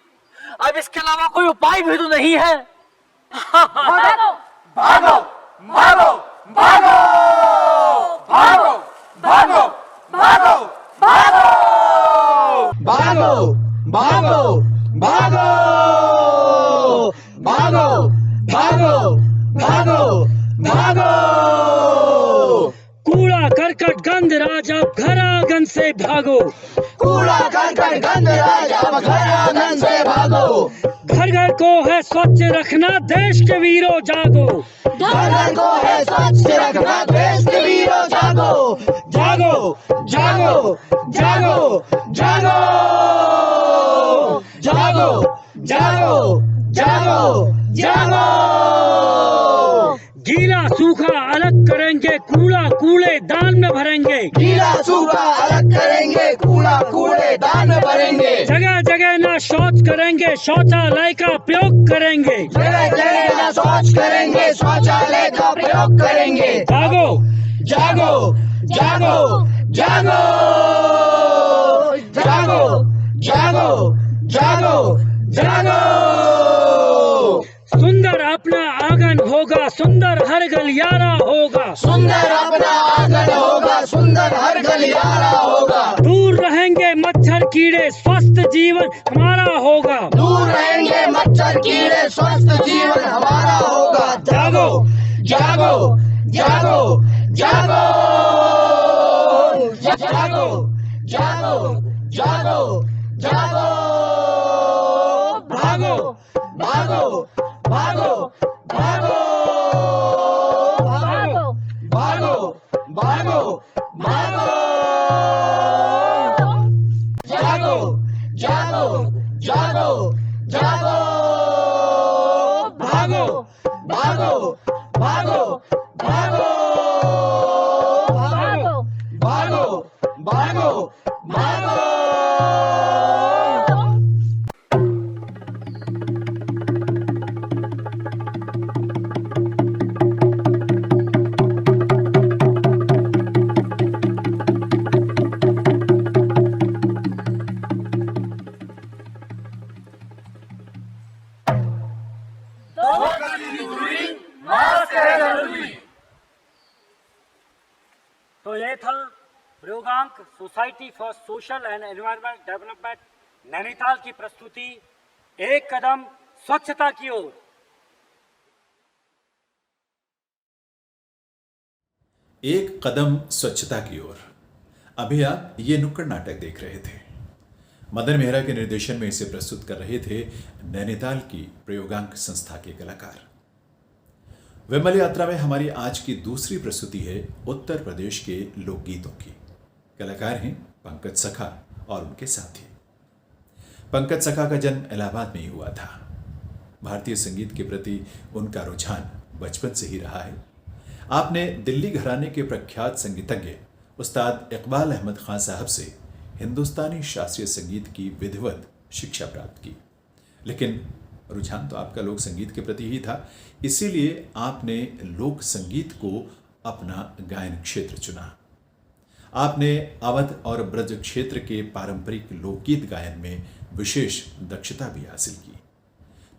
अब इसके अलावा कोई उपाय भी तो नहीं है। भागो भागो भागो भागो भागो भागो भागो भागो भागो भागो भागो भागो। कूड़ा करकट गंद राज अब घर आंगन से भागो। कूड़ा करकट गंद राज अब घर आंगन से भागो। घर घर को है स्वच्छ रखना देश के वीरों जागो। घर घर को है स्वच्छ रखना देश के वीरों जागो। जागो जागो जागो जागो जागो जागो जागो जागो। गीला सूखा अलग करेंगे कूड़ा कूड़ेदान में भरेंगे। गीला सूखा अलग करेंगे कूड़ा कूड़ेदान में भरेंगे। जगह जगह ना शौच करेंगे शौचालय का प्रयोग करेंगे। जगह जगह ना शौच करेंगे शौचालय का प्रयोग करेंगे। जागो जागो जागो जागो जागो जागो जागो जागो। सुंदर अपना आंगन होगा सुंदर हर गलियारा होगा। सुंदर अपना आंगन होगा सुंदर हर गलियारा होगा। दूर रहेंगे मच्छर कीड़े स्वस्थ जीवन हमारा होगा। दूर रहेंगे मच्छर कीड़े स्वस्थ जीवन हमारा होगा। जागो जागो जागो जागो जागो जागो जागो जागो। भागो भागो भागो भागो भागो भागो भागो भागो। जागो जागो जागो जागो। भागो भागो भागो भागो भागो भागो भागो भागो। तो ये था Prayogank society for social and environment development Nainital की प्रस्तुति एक कदम स्वच्छता की ओर। एक कदम स्वच्छता की ओर। अभी आप ये नुक्कड़ नाटक देख रहे थे। मदन मेहरा के निर्देशन में इसे प्रस्तुत कर रहे थे नैनीताल की प्रयोगांक संस्था के कलाकार। विमल यात्रा में हमारी आज की दूसरी प्रस्तुति है उत्तर प्रदेश के लोकगीतों की। कलाकार हैं पंकज सखा और उनके साथी। पंकज सखा का जन्म इलाहाबाद में ही हुआ था। भारतीय संगीत के प्रति उनका रुझान बचपन से ही रहा है। आपने दिल्ली घराने के प्रख्यात संगीतज्ञ उस्ताद इकबाल अहमद खान साहब से हिंदुस्तानी शास्त्रीय संगीत की विधिवत शिक्षा प्राप्त की, लेकिन रुझान तो आपका लोक संगीत के प्रति ही था। इसीलिए आपने लोक संगीत को अपना गायन क्षेत्र चुना। आपने अवध और ब्रज क्षेत्र के पारंपरिक लोकगीत गायन में विशेष दक्षता भी हासिल की।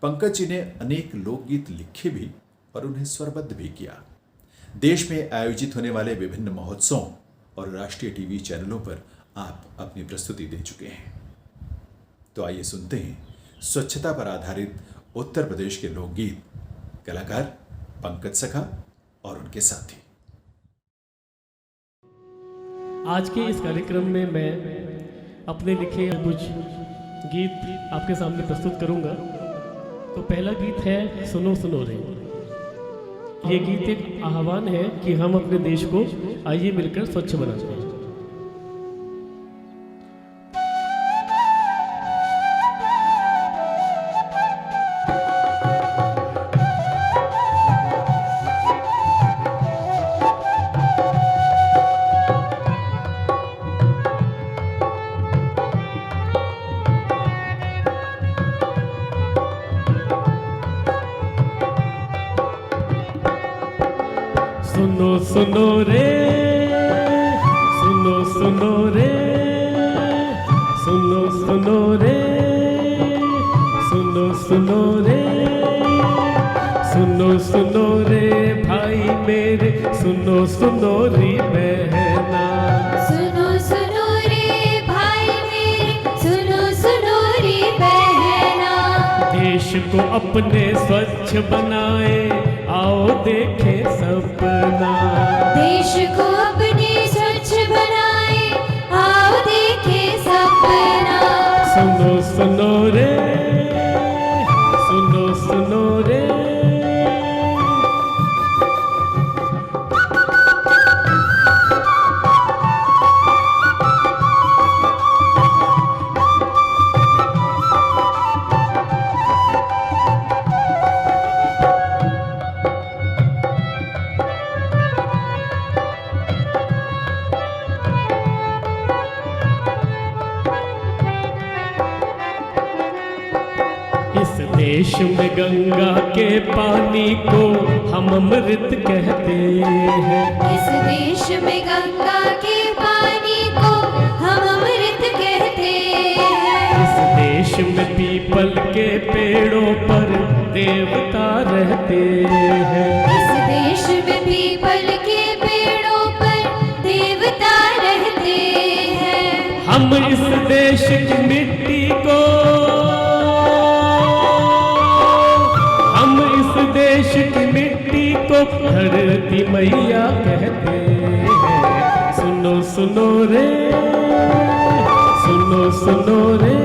पंकज जी ने अनेक लोकगीत लिखे भी और उन्हें स्वरबद्ध भी किया। देश में आयोजित होने वाले विभिन्न महोत्सवों और राष्ट्रीय टीवी चैनलों पर आप अपनी प्रस्तुति दे चुके हैं। तो आइए सुनते हैं स्वच्छता पर आधारित उत्तर प्रदेश के लोकगीत, कलाकार पंकज सखा और उनके साथी। आज के इस कार्यक्रम में मैं अपने लिखे कुछ गीत आपके सामने प्रस्तुत करूंगा। तो पहला गीत है सुनो सुनो रे। ये गीत एक आह्वान है कि हम अपने देश को आइए मिलकर स्वच्छ बनाते हैं। सुनो सुनो रे, सुनो सुनो रे, सुनो सुनो रे, सुनो सुनो रे, सुनो सुनो रे भाई मेरे, सुनो सुनो री बहना। सुनो सुनो रे भाई मेरे, सुनो सुनो रे बहना। देश को अपने स्वच्छ बनाए आओ देखें सपना। देश को अपने स्वच्छ बनाए, आओ देखे सपना। सुनो सुनो रे, सुनो सुनो रे। इस देश में गंगा के पानी को हम अमृत कहते हैं। इस देश में गंगा के पानी को हम अमृत कहते हैं। इस देश में पीपल के पेड़ों पर देवता रहते हैं। इस देश में पीपल के पेड़ों पर देवता रहते हैं। हम इस देश की मिट्टी को, हम इस देश की मिट्टी को धरती मैया कहते हैं। सुनो सुनो रे, सुनो सुनो रे।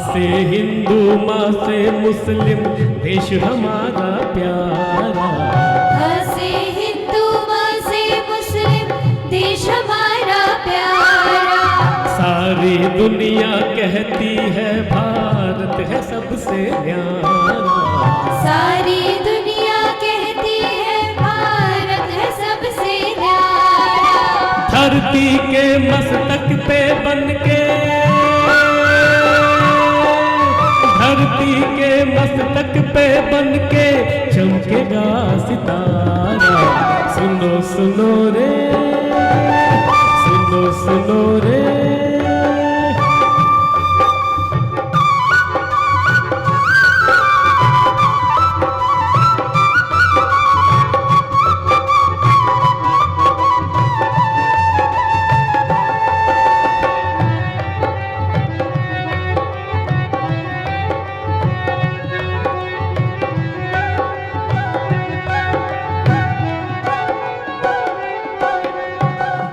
से हिंदू माँ से मुस्लिम देश हमारा प्यारा। से हिंदू माँ से मुस्लिम देश हमारा प्यारा। सारी दुनिया कहती है भारत है सबसे न्यारा। सारी दुनिया कहती है भारत है सबसे न्यारा। धरती के मस्तक पे बनके, धरती के मस्तक पे बनके चमकेगा सितारा। सुनो सुनो रे, सुनो सुनो रे।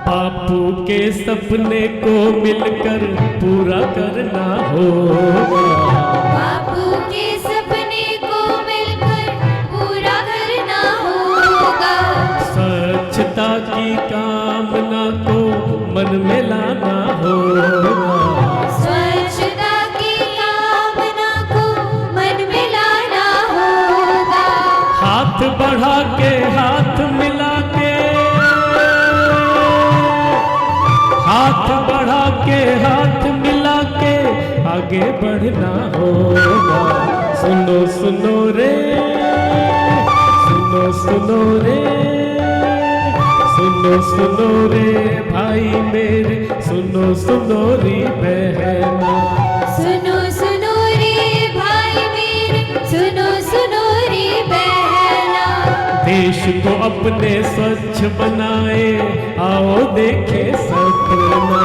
बापू के सपने को मिलकर पूरा करना होगा। बापू के सपने को मिलकर पूरा करना होगा। स्वच्छता की कामना को मन में लाना होगा। स्वच्छता की कामना को मन में लाना होगा। हाथ बढ़ा के हाथ मिला के, हाथ बढ़ा के हाथ मिला के आगे बढ़ना होगा। सुनो सुनो रे, सुनो सुनो रे, सुनो सुनो रे भाई मेरे, सुनो सुनो री बहना। सुनो सुनो रे भाई मेरे, सुनो सुनो रे बहना। देश को अपने स्वच्छ बनाए, आओ देखे सपना।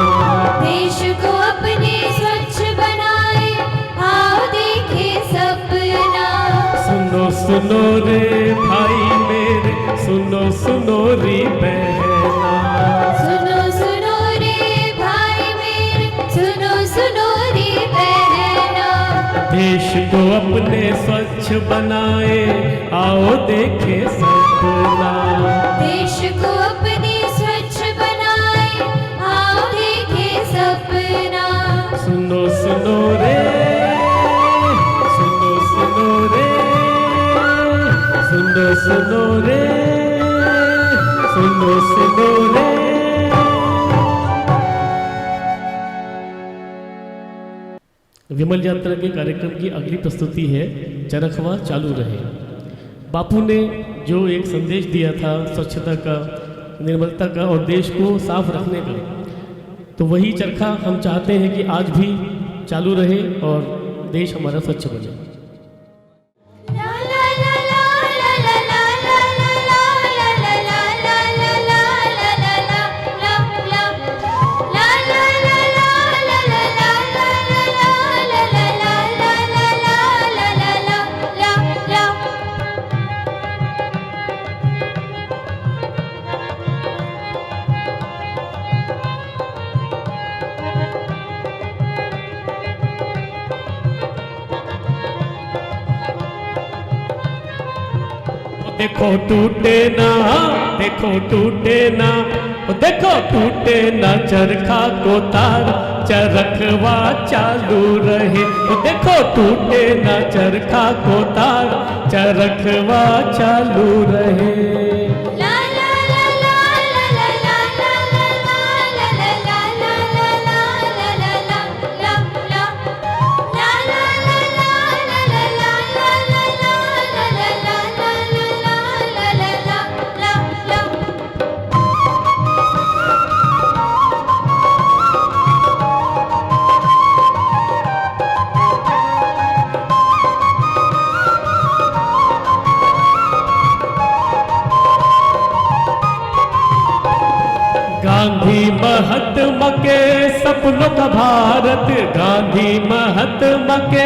देश को अपने स्वच्छ बनाए, आओ देखे सपना। सुनो सुनो रे भाई मेरे, सुनो सुनो री बहना। सुनो सुनो रे भाई मेरे, सुनो सुनो रे बहना। देश को अपने स्वच्छ बनाए, आओ देखे सपना। देश को अपने स्वच्छ बनाए, आओ देखे सपना। सुनो सुनो रे, सुनो सुनो रे, सुनो सुनो रे, सुनो सुनो रे। विमल यात्रा के कार्यक्रम की अगली प्रस्तुति है चरखवा चालू रहे। बापू ने जो एक संदेश दिया था स्वच्छता का, निर्मलता का और देश को साफ रखने का, तो वही चरखा हम चाहते हैं कि आज भी चालू रहे और देश हमारा स्वच्छ बने। देखो टूटे ना, देखो टूटे ना, देखो टूटे ना चरखा को तार, चरखवा चालू रहे। देखो टूटे ना चरखा को तार, चरखवा चालू रहे। गांधी महात्मा के सपनों का भारत, गांधी महात्मा के,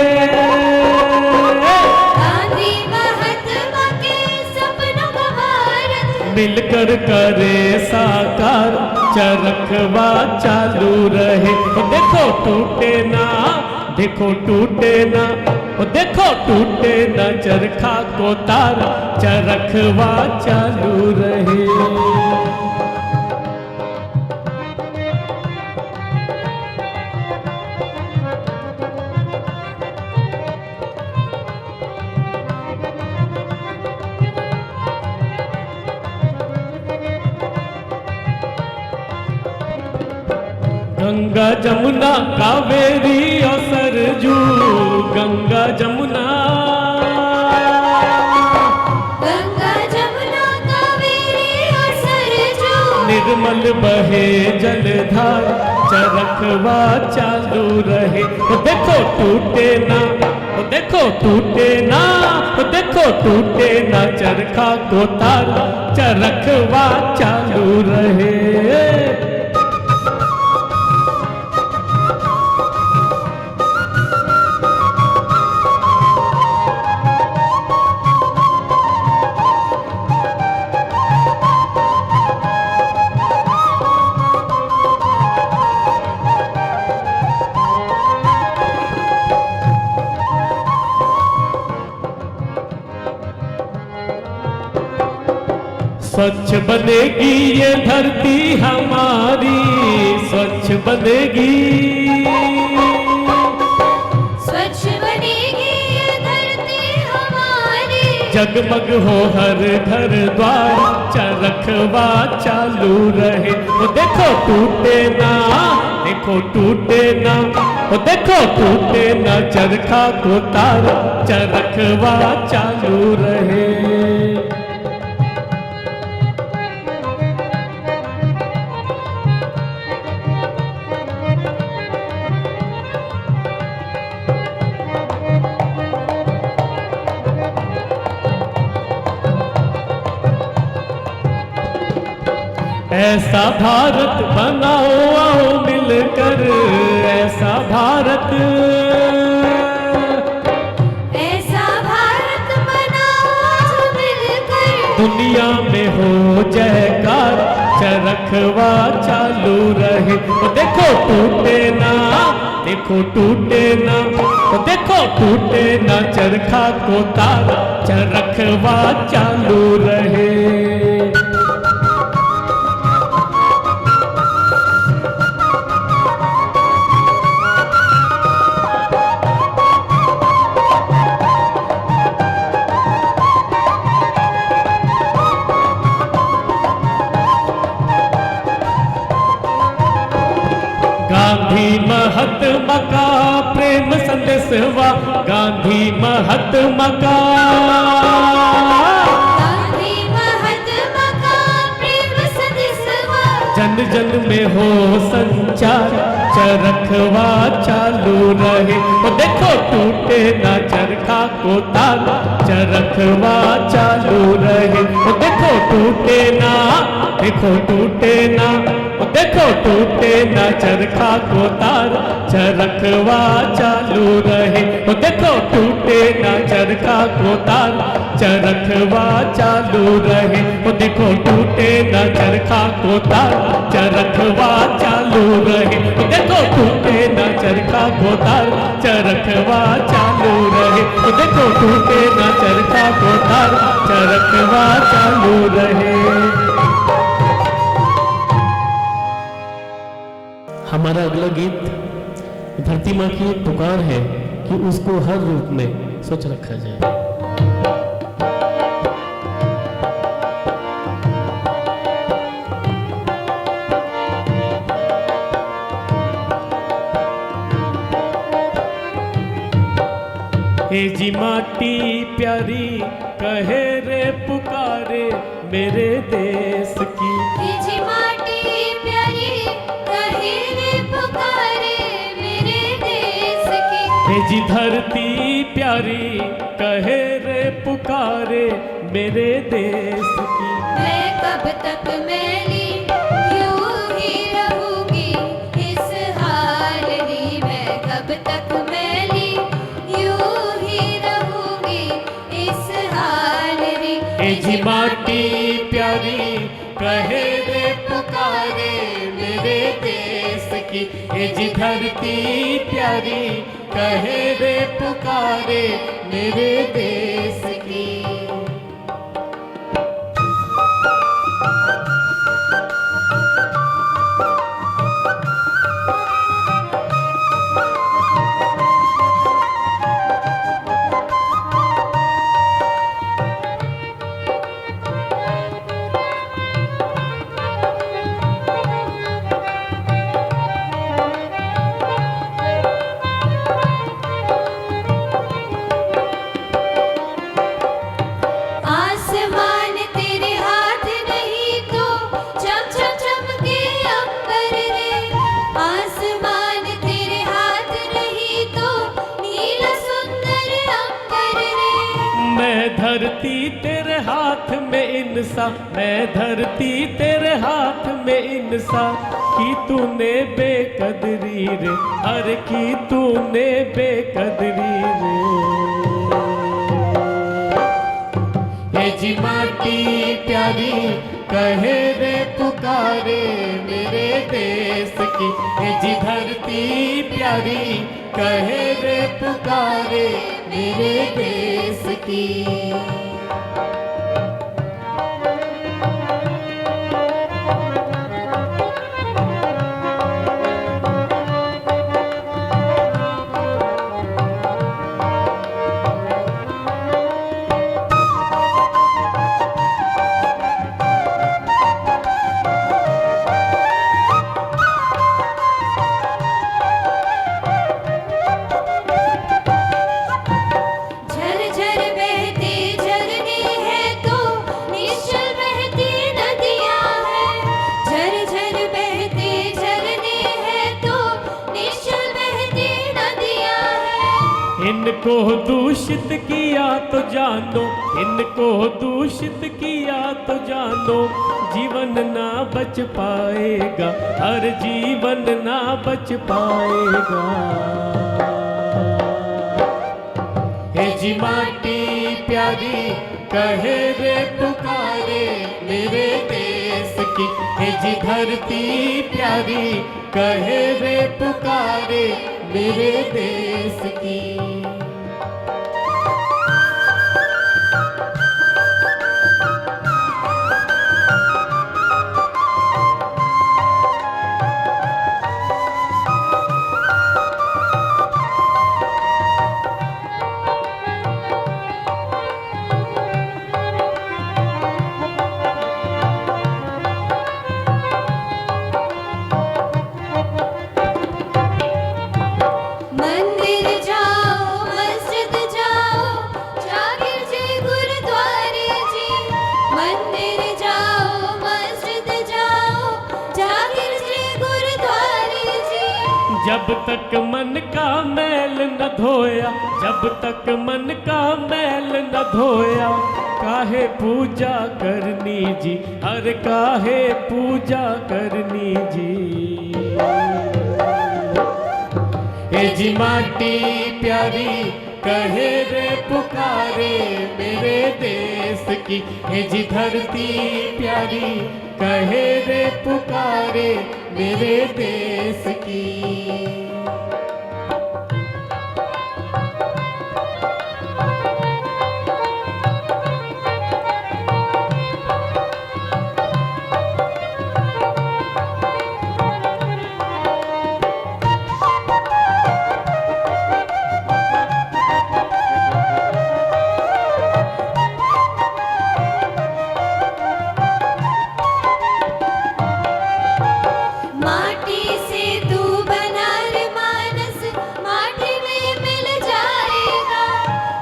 गांधी महात्मा के सपनों का भारत, मिलकर करे साकार, चरखवा चालू रहे। देखो टूटे ना, देखो टूटे ना, देखो टूटे ना चरखा को तार, चरखवा चालू रहे। गंगा जमुना कावेरी और सरजू, गंगा जमुना, गंगा जमुना कावेरी और सरजू, निर्मल बहे जलधार, चरखवा चालू रहे। देखो टूटे ना, देखो टूटे ना, देखो टूटे ना चरखा को तार, चरखवा चालू रहे। स्वच्छ बनेगी ये धरती हमारी, स्वच्छ बनेगी, स्वच्छ बनेगी ये धरती हमारी, जगमग हो हर घर द्वार, चरखवा चालू रहे। देखो टूटे ना, देखो टूटे ना, देखो टूटे ना चरखा को तार, चरखवा चालू रहे। ऐसा भारत बनाओ आओ मिलकर, ऐसा भारत, ऐसा भारत बनाओ मिलकर, दुनिया में हो जयकार, चरखवा चालू रहे। देखो टूटे ना, देखो टूटे ना, देखो टूटे ना चरखा को तार, चरखवा चालू रहे। गांधी महात्मा का प्रेम संदेशवा, गांधी महात्मा का, गांधी जन जन में हो संचार, चरखवा चालू रहे। ओ देखो टूटे ना चरखा को तार, चरखवा चालू रहे। ओ देखो टूटे ना, देखो टूटे ना, ओ देखो टूटे ना चरखा को तार, चरखवा चालू रहे। ओ देखो टूटे ना चरखा को तार, चरखवा चालू रहे। ओ देखो टूटे ना चरखा को तार, चरखवा चालू रहे। ओ देखो टूटे ना चरखा को तार, चरखवा चालू रहे। ओ देखो टूटे ना चरखा को तार, चरखवा चालू रहे। हमारा अगला गीत धरती माँ की एक पुकार है कि उसको हर रूप में सोच रखा जाए। हे जी माटी प्यारी कहे रे पुकारे मेरे देश की, हे जी माटी प्यारी कहे रे पुकारे मेरे देश की। हे जी धरती प्यारी कहे रे पुकारे मेरे देश की। मैं कब तक मैली यूं ही रहूंगी इस हाल री, मैं कब तक मैली यूं ही रहूंगी इस हाल री। हे जी माटी प्यारी कहे रे पुकारे मेरे देश की। हे जी धरती प्यारी कहे रे पुकारे मेरे देश की। आसमान तेरे हाथ नहीं तो चम चम चमके अंबर रे। आसमान तेरे हाथ नहीं तो नीला सुंदर अंबर रे। मैं धरती तेरे हाथ में इंसा, मैं धरती तेरे हाथ में इंसा की तूने बेकदरी रे, हर की तूने बेकदरी रे। हे जी माटी प्यारी कहे रे पुकारे मेरे देश की। हे जी धरती प्यारी कहे रे पुकारे मेरे देश की। झरझर बहते झरने हैं तो निश्चल बहती नदियाँ हैं। झरझर बहते झरने हैं तो निश्चल बहती नदियाँ हैं। इनको दूषित किया तो जानो, इनको दूषित किया तो जानो, जीवन ना बच पाएगा, हर जीवन ना बच पाएगा। हे जी माटी प्यारी कहे रे पुकारे मेरे देश की। हे जी धरती प्यारी कहे रे पुकारे मेरे देश की। मंदिर जाओ जब तक मन का मैल न धोया, जब तक मन का मैल न धोया, काहे पूजा करनी जी, अरे काहे पूजा करनी जी। ए जी माटी प्यारी कहे रे पुकारे मेरे देश की, ए जी धरती प्यारी कहे रे पुकारे मेरे देश की। माटी से तू बना रे मानस, माटी में मिल जाएगा।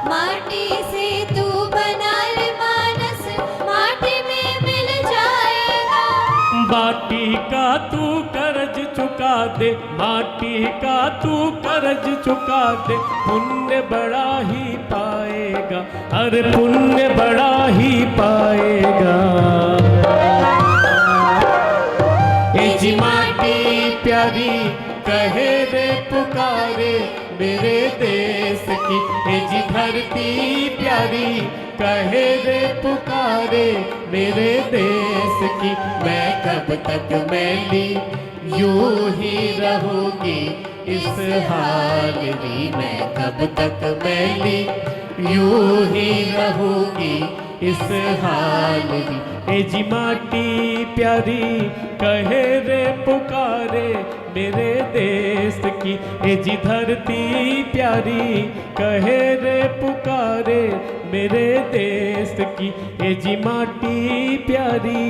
माटी से तू बना रे मानस, माटी में मिल जाएगा। माटी का तू कर्ज चुका दे, माटी का तू कर्ज चुका दे, पुण्य बड़ा ही पाएगा, अरे पुण्य बड़ा ही पाएगा। ए जी माटी प्यारी कहे रे पुकारे मेरे देश की, ए जी धरती प्यारी कहे रे पुकारे मेरे देश की। मैं कब तक मैली यूं ही रहूंगी इस हाल में, मैं कब तक मैली यूं ही रहूंगी इस हाल में। ए जी माटी प्यारी कहे रे पुकारे मेरे देश की, ए जी धरती प्यारी कहे रे पुकारे मेरे देश की, ए जी माटी प्यारी।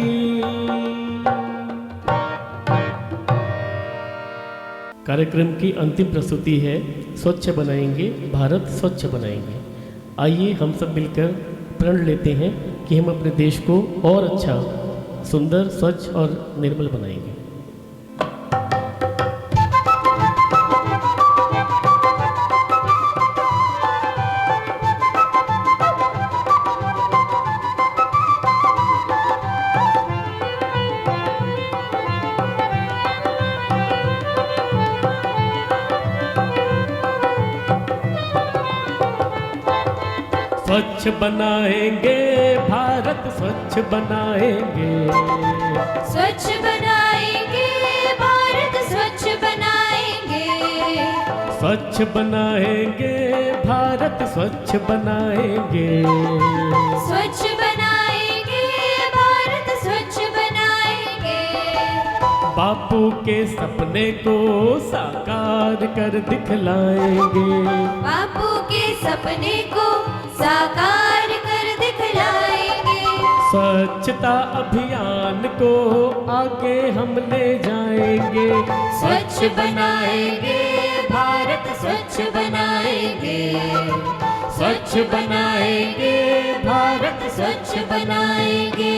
कार्यक्रम की अंतिम प्रस्तुति है स्वच्छ बनाएंगे भारत स्वच्छ बनाएंगे। आइए हम सब मिलकर प्रण लेते हैं कि हम अपने देश को और अच्छा, सुंदर, स्वच्छ और निर्मल बनाएंगे। स्वच्छ बनाएंगे भारत स्वच्छ बनाएंगे, स्वच्छ बनाएंगे भारत स्वच्छ बनाएंगे। स्वच्छ बनाएंगे भारत स्वच्छ बनाएंगे। स्वच्छ बनाएंगे भारत स्वच्छ बनाएंगे। बापू के सपने को साकार कर दिखलाएंगे, बापू के सपने को साकार कर दिखलाएंगे। स्वच्छता अभियान को आगे हम ले जाएंगे। स्वच्छ बनाएंगे भारत स्वच्छ बनाएंगे। स्वच्छ बनाएंगे भारत स्वच्छ बनाएंगे।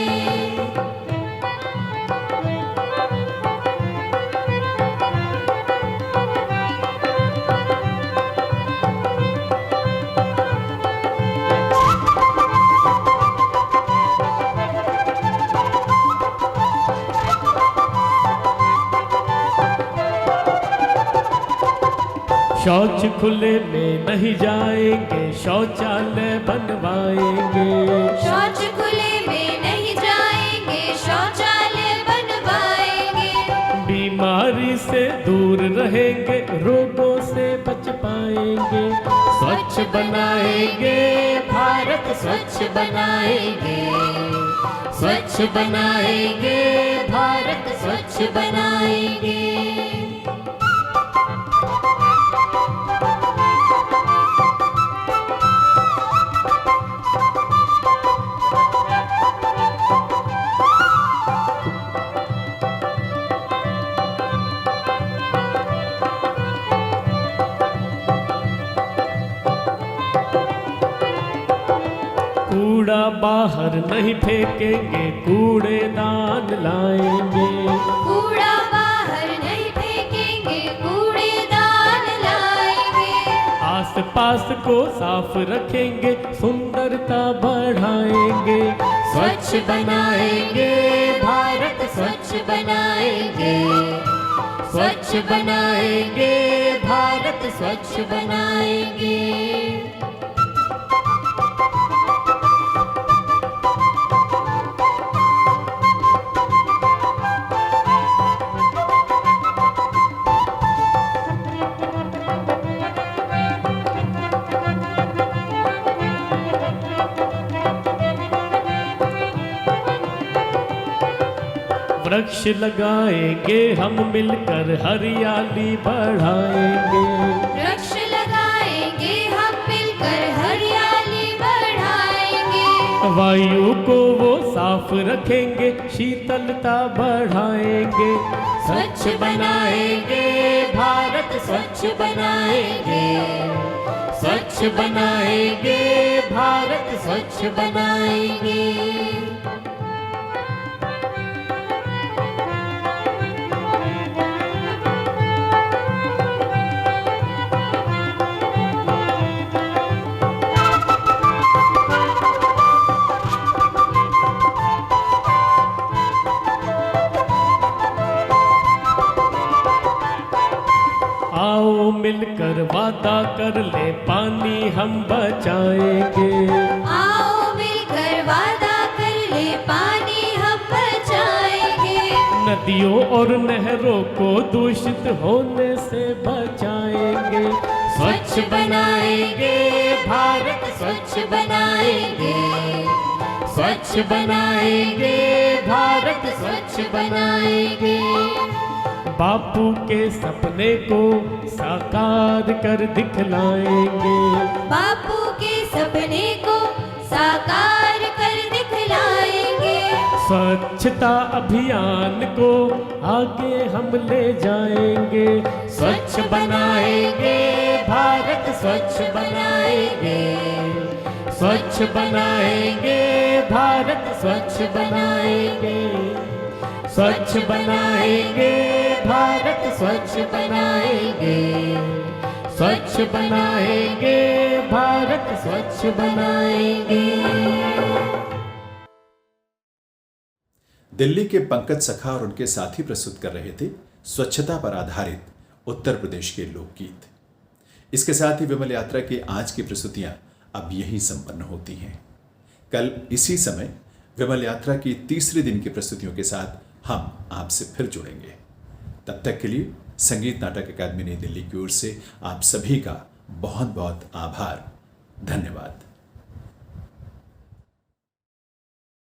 शौच खुले में नहीं जाएंगे, शौचालय बनवाएंगे। शौच खुले में नहीं जाएंगे, शौचालय बनवाएंगे। बीमारी से दूर रहेंगे, रोगों से बच पाएंगे। स्वच्छ बनाएंगे भारत स्वच्छ बनाएंगे। स्वच्छ बनाएंगे भारत स्वच्छ बनाएंगे। कूड़ा बाहर नहीं फेंकेंगे, कूड़ेदान लाएंगे। कूड़ा बाहर नहीं फेंकेंगे, कूड़ेदान आसपास को साफ रखेंगे, सुंदरता बढ़ाएंगे। स्वच्छ बनाएंगे भारत, स्वच्छ बनाएंगे, स्वच्छ बनाएंगे भारत, स्वच्छ बनाएंगे। वृक्ष लगाएंगे हम मिलकर, हरियाली बढ़ाएंगे। वृक्ष लगाएंगे हम मिलकर, हरियाली बढ़ाएंगे। वायु को वो साफ रखेंगे, शीतलता बढ़ाएंगे। स्वच्छ बनाएंगे भारत, स्वच्छ बनाएंगे, स्वच्छ बनाएंगे भारत, स्वच्छ बनाएंगे। आओ मिलकर वादा कर ले, पानी हम बचाएंगे। आओ मिलकर वादा कर ले, पानी हम बचाएंगे। नदियों और नहरों को दूषित होने से बचाएंगे। स्वच्छ बनाएंगे भारत, स्वच्छ बनाएंगे, स्वच्छ बनाएंगे भारत, स्वच्छ बनाएंगे। बापू के सपने को साकार कर दिखलाएंगे। बापू के सपने को साकार कर दिखलाएंगे। स्वच्छता अभियान को आगे हम ले जाएंगे। स्वच्छ बनाएंगे भारत, स्वच्छ बनाएंगे, स्वच्छ बनाएंगे भारत, स्वच्छ बनाएंगे, स्वच्छ बनाएंगे भारत, स्वच्छ बनाएंगे, स्वच्छ बनाएंगे भारत, स्वच्छ बनाएंगे। दिल्ली के पंकज सखा और उनके साथी प्रस्तुत कर रहे थे स्वच्छता पर आधारित उत्तर प्रदेश के लोकगीत। इसके साथ ही विमल यात्रा की आज की प्रस्तुतियां अब यहीं संपन्न होती हैं। कल इसी समय विमल यात्रा की तीसरे दिन की प्रस्तुतियों के साथ हम आपसे फिर जुड़ेंगे। तब तक के लिए संगीत नाटक अकादमी नई दिल्ली की ओर से आप सभी का बहुत बहुत आभार, धन्यवाद।